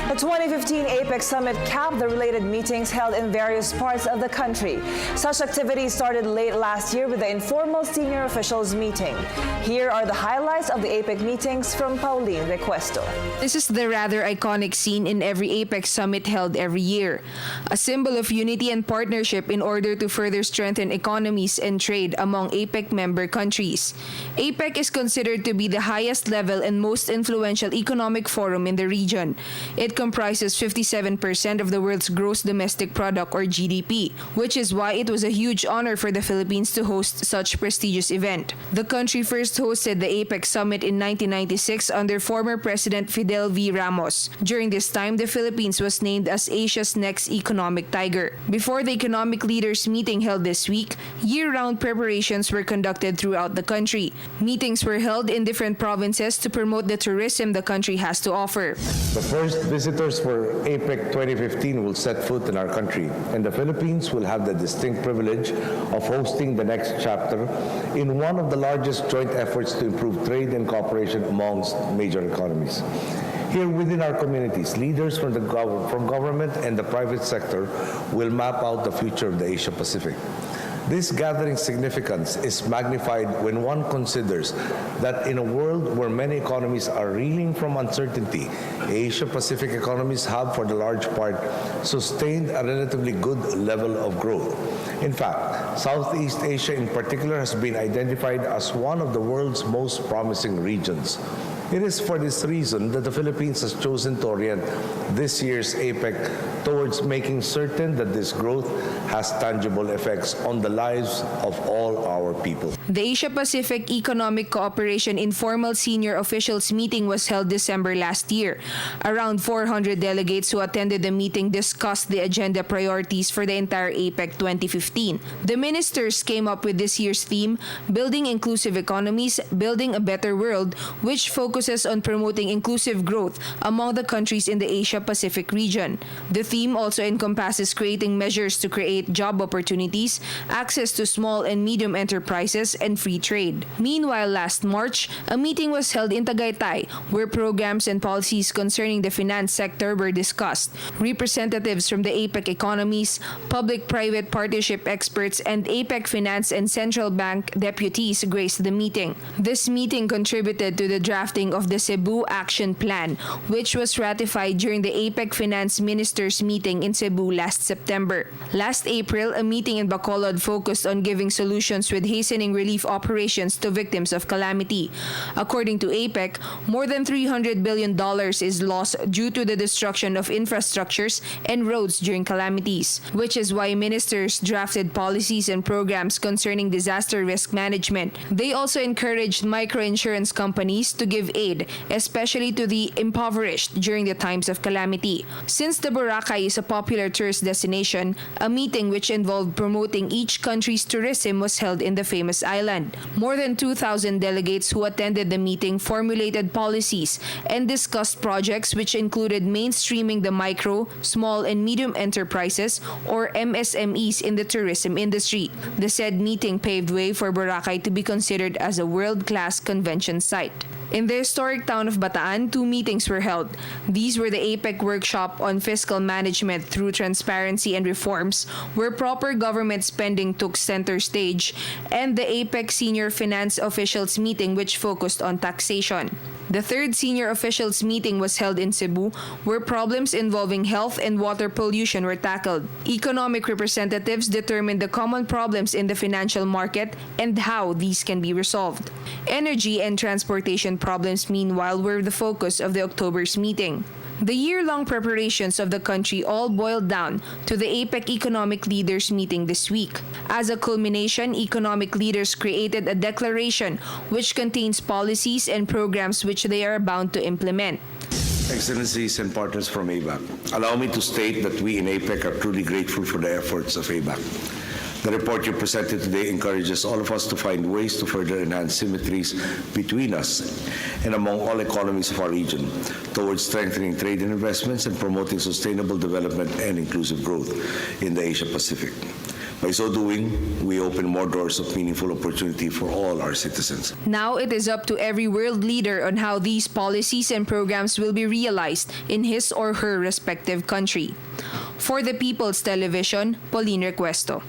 The 2015 APEC Summit capped the related meetings held in various parts of the country. Such activities started late last year with the informal senior officials meeting. Here are the highlights of the APEC meetings from Pauline Requesto. This is the rather iconic scene in every APEC summit held every year. A symbol of unity and partnership in order to further strengthen economies and trade among APEC member countries. APEC is considered to be the highest level and most influential economic forum in the region. It comprises 57% of the world's gross domestic product or GDP, which is why it was a huge honor for the Philippines to host such prestigious event. The country first hosted the APEC summit in 1996 under former President Fidel V. Ramos. During this time, the Philippines was named as Asia's next economic tiger. Before the economic leaders meeting held this week, year-round preparations were conducted throughout the country. Meetings were held in different provinces to promote the tourism the country has to offer. The first visitors for APEC 2015 will set foot in our country, and the Philippines will have the distinct privilege of hosting the next chapter in one of the largest joint efforts to improve trade and cooperation amongst major economies. Here within our communities, leaders from government and the private sector will map out the future of the Asia-Pacific. This gathering's significance is magnified when one considers that in a world where many economies are reeling from uncertainty, Asia-Pacific economies have, for the large part, sustained a relatively good level of growth. In fact, Southeast Asia in particular has been identified as one of the world's most promising regions. It is for this reason that the Philippines has chosen to orient this year's APEC towards making certain that this growth has tangible effects on the lives of all our people. The Asia-Pacific Economic Cooperation Informal Senior Officials Meeting was held December last year. Around 400 delegates who attended the meeting discussed the agenda priorities for the entire APEC 2015. The ministers came up with this year's theme, Building Inclusive Economies, Building a Better World, which focuses on promoting inclusive growth among the countries in the Asia-Pacific region. The theme also encompasses creating measures to create job opportunities, access to small and medium enterprises, and free trade. Meanwhile, last March, a meeting was held in Tagaytay where programs and policies concerning the finance sector were discussed. Representatives from the APEC economies, public-private partnership experts, and APEC finance and central bank deputies graced the meeting. This meeting contributed to the drafting of the Cebu Action Plan, which was ratified during the APEC Finance Ministers meeting in Cebu last September. Last April, a meeting in Bacolod focused on giving solutions with hastening relief operations to victims of calamity. According to APEC, more than $300 billion is lost due to the destruction of infrastructures and roads during calamities, which is why ministers drafted policies and programs concerning disaster risk management. They also encouraged microinsurance companies to give aid, especially to the impoverished during the times of calamity. Since the Boracay is a popular tourist destination, a meeting which involved promoting each country's tourism was held in the famous island. More than 2,000 delegates who attended the meeting formulated policies and discussed projects which included mainstreaming the micro, small, and medium enterprises or MSMEs in the tourism industry. The said meeting paved way for Boracay to be considered as a world-class convention site. In the historic town of Bataan, 2 meetings were held. These were the APEC workshop on fiscal management through transparency and reforms, where proper government spending took center stage, and the APEC Senior Finance Officials meeting, which focused on taxation. The third senior officials meeting was held in Cebu, where problems involving health and water pollution were tackled. Economic representatives determined the common problems in the financial market and how these can be resolved. Energy and transportation problems, meanwhile, were the focus of the October's meeting. The year-long preparations of the country all boiled down to the APEC Economic Leaders meeting this week. As a culmination, economic leaders created a declaration which contains policies and programs which they are bound to implement. Excellencies and partners from APEC, allow me to state that we in APEC are truly grateful for the efforts of APEC. The report you presented today encourages all of us to find ways to further enhance symmetries between us and among all economies of our region towards strengthening trade and investments and promoting sustainable development and inclusive growth in the Asia-Pacific. By so doing, we open more doors of meaningful opportunity for all our citizens. Now it is up to every world leader on how these policies and programs will be realized in his or her respective country. For the People's Television, Pauline Requesto.